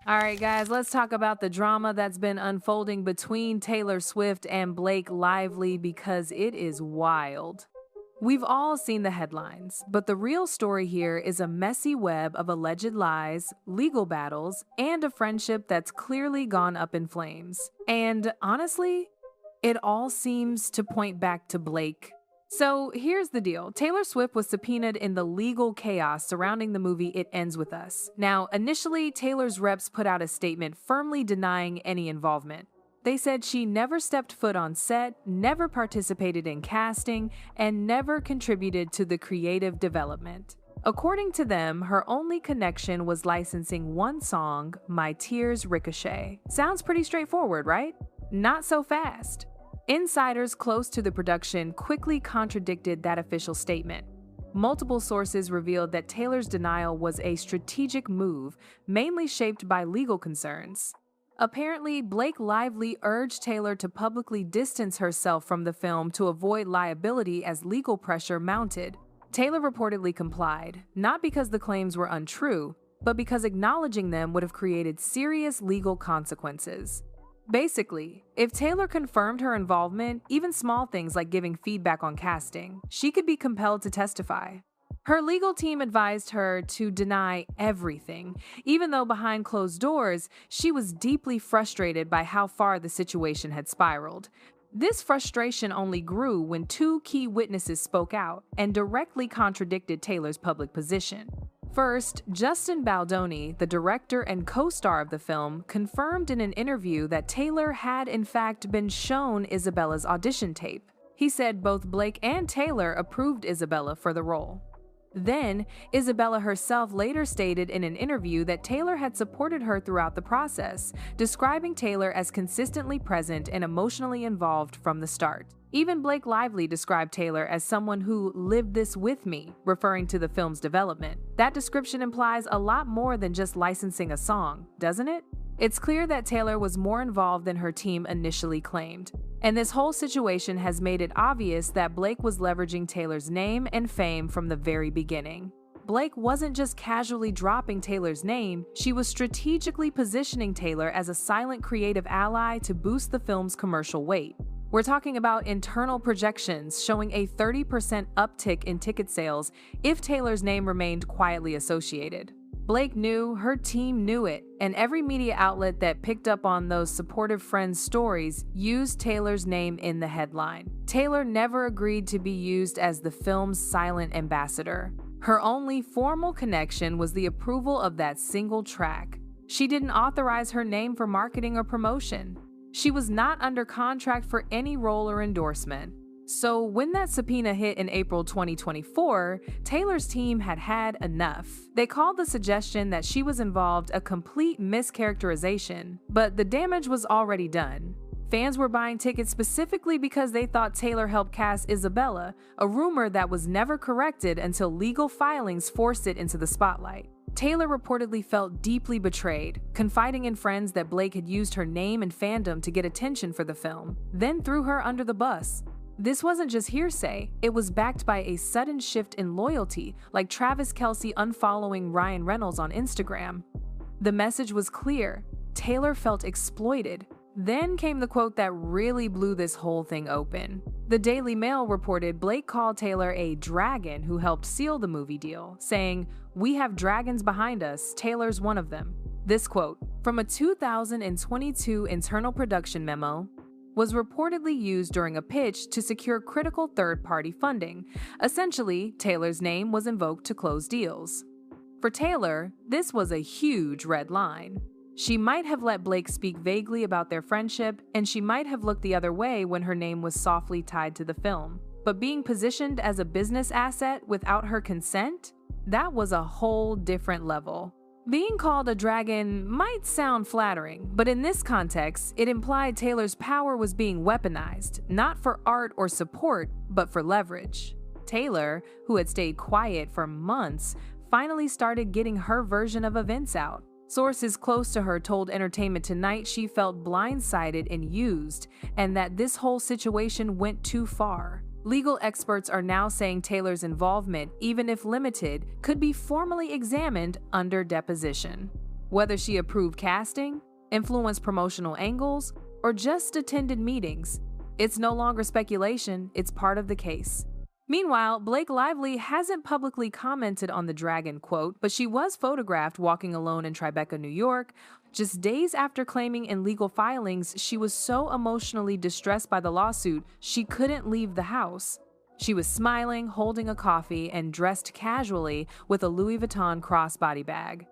All right, guys, let's talk about the drama that's been unfolding between Taylor Swift and Blake Lively because it is wild. We've all seen the headlines, but the real story here is a messy web of alleged lies, legal battles, and a friendship that's clearly gone up in flames. And honestly, it all seems to point back to Blake. So here's the deal. Taylor Swift was subpoenaed in the legal chaos surrounding the movie It Ends With Us. Now, initially, Taylor's reps put out a statement firmly denying any involvement. They said she never stepped foot on set, never participated in casting, and never contributed to the creative development. According to them, her only connection was licensing one song, My Tears Ricochet. Sounds pretty straightforward, right? Not so fast. Insiders close to the production quickly contradicted that official statement. Multiple sources revealed that Taylor's denial was a strategic move, mainly shaped by legal concerns. Apparently, Blake Lively urged Taylor to publicly distance herself from the film to avoid liability as legal pressure mounted. Taylor reportedly complied, not because the claims were untrue, but because acknowledging them would have created serious legal consequences. Basically, if Taylor confirmed her involvement, even small things like giving feedback on casting, she could be compelled to testify. Her legal team advised her to deny everything, even though behind closed doors, she was deeply frustrated by how far the situation had spiraled. This frustration only grew when two key witnesses spoke out and directly contradicted Taylor's public position. First, Justin Baldoni, the director and co-star of the film, confirmed in an interview that Taylor had in fact been shown Isabella's audition tape. He said both Blake and Taylor approved Isabella for the role. Then, Isabella herself later stated in an interview that Taylor had supported her throughout the process, describing Taylor as consistently present and emotionally involved from the start. Even Blake Lively described Taylor as someone who lived this with me, referring to the film's development. That description implies a lot more than just licensing a song, doesn't it? It's clear that Taylor was more involved than her team initially claimed. And this whole situation has made it obvious that Blake was leveraging Taylor's name and fame from the very beginning. Blake wasn't just casually dropping Taylor's name, she was strategically positioning Taylor as a silent creative ally to boost the film's commercial weight. We're talking about internal projections showing a 30% uptick in ticket sales if Taylor's name remained quietly associated. Blake knew, her team knew it, and every media outlet that picked up on those supportive friends' stories used Taylor's name in the headline. Taylor never agreed to be used as the film's silent ambassador. Her only formal connection was the approval of that single track. She didn't authorize her name for marketing or promotion. She was not under contract for any role or endorsement. So when that subpoena hit in April 2024, Taylor's team had had enough. They called the suggestion that she was involved a complete mischaracterization, but the damage was already done. Fans were buying tickets specifically because they thought Taylor helped cast Isabella, a rumor that was never corrected until legal filings forced it into the spotlight. Taylor reportedly felt deeply betrayed, confiding in friends that Blake had used her name and fandom to get attention for the film, then threw her under the bus. This wasn't just hearsay, it was backed by a sudden shift in loyalty, like Travis Kelce unfollowing Ryan Reynolds on Instagram. The message was clear: Taylor felt exploited. Then came the quote that really blew this whole thing open. The Daily Mail reported Blake called Taylor a dragon who helped seal the movie deal, saying, "We have dragons behind us, Taylor's one of them." This quote, from a 2022 internal production memo, was reportedly used during a pitch to secure critical third-party funding. Essentially, Taylor's name was invoked to close deals. For Taylor, this was a huge red line. She might have let Blake speak vaguely about their friendship, and she might have looked the other way when her name was softly tied to the film. But being positioned as a business asset without her consent? That was a whole different level. Being called a dragon might sound flattering, but in this context, it implied Taylor's power was being weaponized, not for art or support, but for leverage. Taylor, who had stayed quiet for months, finally started getting her version of events out. Sources close to her told Entertainment Tonight she felt blindsided and used, and that this whole situation went too far. Legal experts are now saying Taylor's involvement, even if limited, could be formally examined under deposition. Whether she approved casting, influenced promotional angles, or just attended meetings, it's no longer speculation, it's part of the case. Meanwhile, Blake Lively hasn't publicly commented on the Dragon quote, but she was photographed walking alone in Tribeca, New York, just days after claiming in legal filings she was so emotionally distressed by the lawsuit she couldn't leave the house. She was smiling, holding a coffee, and dressed casually with a Louis Vuitton crossbody bag.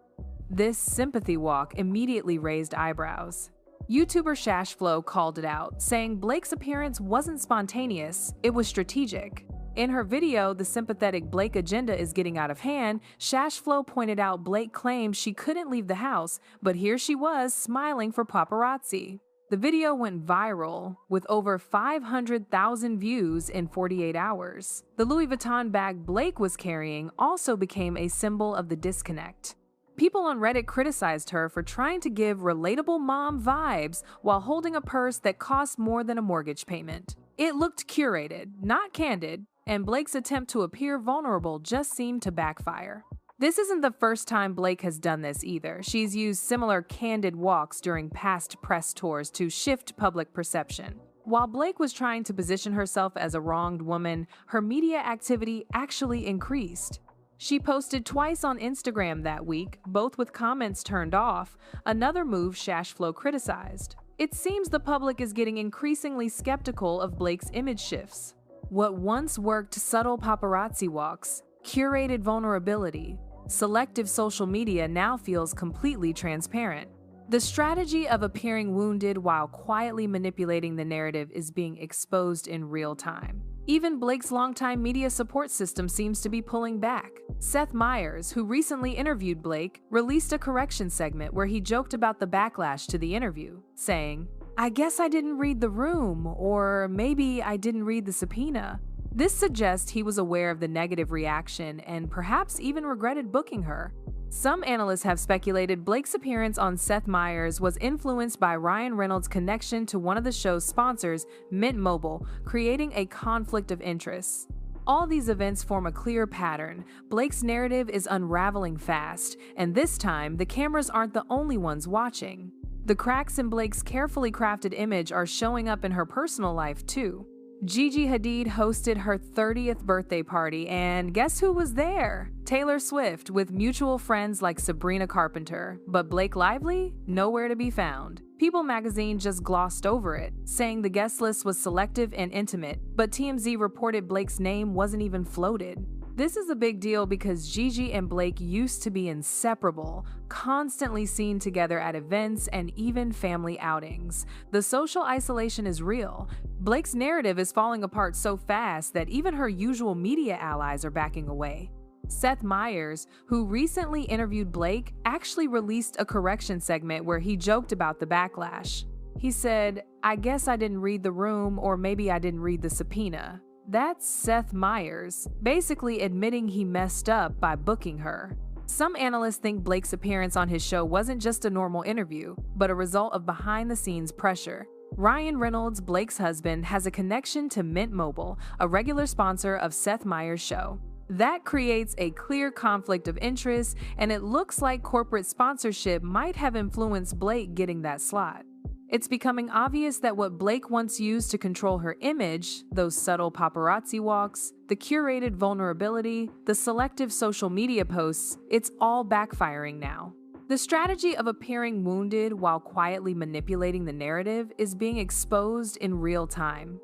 This sympathy walk immediately raised eyebrows. YouTuber Shashflo called it out, saying Blake's appearance wasn't spontaneous, it was strategic. In her video, The Sympathetic Blake Agenda is Getting Out of Hand, Shashflo pointed out Blake claimed she couldn't leave the house, but here she was smiling for paparazzi. The video went viral, with over 500,000 views in 48 hours. The Louis Vuitton bag Blake was carrying also became a symbol of the disconnect. People on Reddit criticized her for trying to give relatable mom vibes while holding a purse that cost more than a mortgage payment. It looked curated, not candid, and Blake's attempt to appear vulnerable just seemed to backfire. This isn't the first time Blake has done this either. She's used similar candid walks during past press tours to shift public perception. While Blake was trying to position herself as a wronged woman, her media activity actually increased. She posted twice on Instagram that week, both with comments turned off, another move Shashflo criticized. It seems the public is getting increasingly skeptical of Blake's image shifts. What once worked subtle paparazzi walks, curated vulnerability, selective social media now feels completely transparent. The strategy of appearing wounded while quietly manipulating the narrative is being exposed in real time. Even Blake's longtime media support system seems to be pulling back. Seth Meyers, who recently interviewed Blake, released a correction segment where he joked about the backlash to the interview, saying, "I guess I didn't read the room, or maybe I didn't read the subpoena." This suggests he was aware of the negative reaction and perhaps even regretted booking her. Some analysts have speculated Blake's appearance on Seth Meyers was influenced by Ryan Reynolds' connection to one of the show's sponsors, Mint Mobile, creating a conflict of interests. All these events form a clear pattern. Blake's narrative is unraveling fast, and this time, the cameras aren't the only ones watching. The cracks in Blake's carefully crafted image are showing up in her personal life, too. Gigi Hadid hosted her 30th birthday party, and guess who was there? Taylor Swift, with mutual friends like Sabrina Carpenter. But Blake Lively? Nowhere to be found. People magazine just glossed over it, saying the guest list was selective and intimate, but TMZ reported Blake's name wasn't even floated. This is a big deal because Gigi and Blake used to be inseparable, constantly seen together at events and even family outings. The social isolation is real. Blake's narrative is falling apart so fast that even her usual media allies are backing away. Seth Meyers, who recently interviewed Blake, actually released a correction segment where he joked about the backlash. He said, "I guess I didn't read the room, or maybe I didn't read the subpoena." That's Seth Meyers, basically admitting he messed up by booking her. Some analysts think Blake's appearance on his show wasn't just a normal interview, but a result of behind-the-scenes pressure. Ryan Reynolds, Blake's husband, has a connection to Mint Mobile, a regular sponsor of Seth Meyers' show. That creates a clear conflict of interest, and it looks like corporate sponsorship might have influenced Blake getting that slot. It's becoming obvious that what Blake once used to control her image, those subtle paparazzi walks, the curated vulnerability, the selective social media posts, it's all backfiring now. The strategy of appearing wounded while quietly manipulating the narrative is being exposed in real time.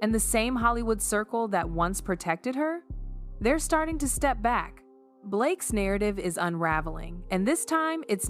And the same Hollywood circle that once protected her, they're starting to step back. Blake's narrative is unraveling, and this time it's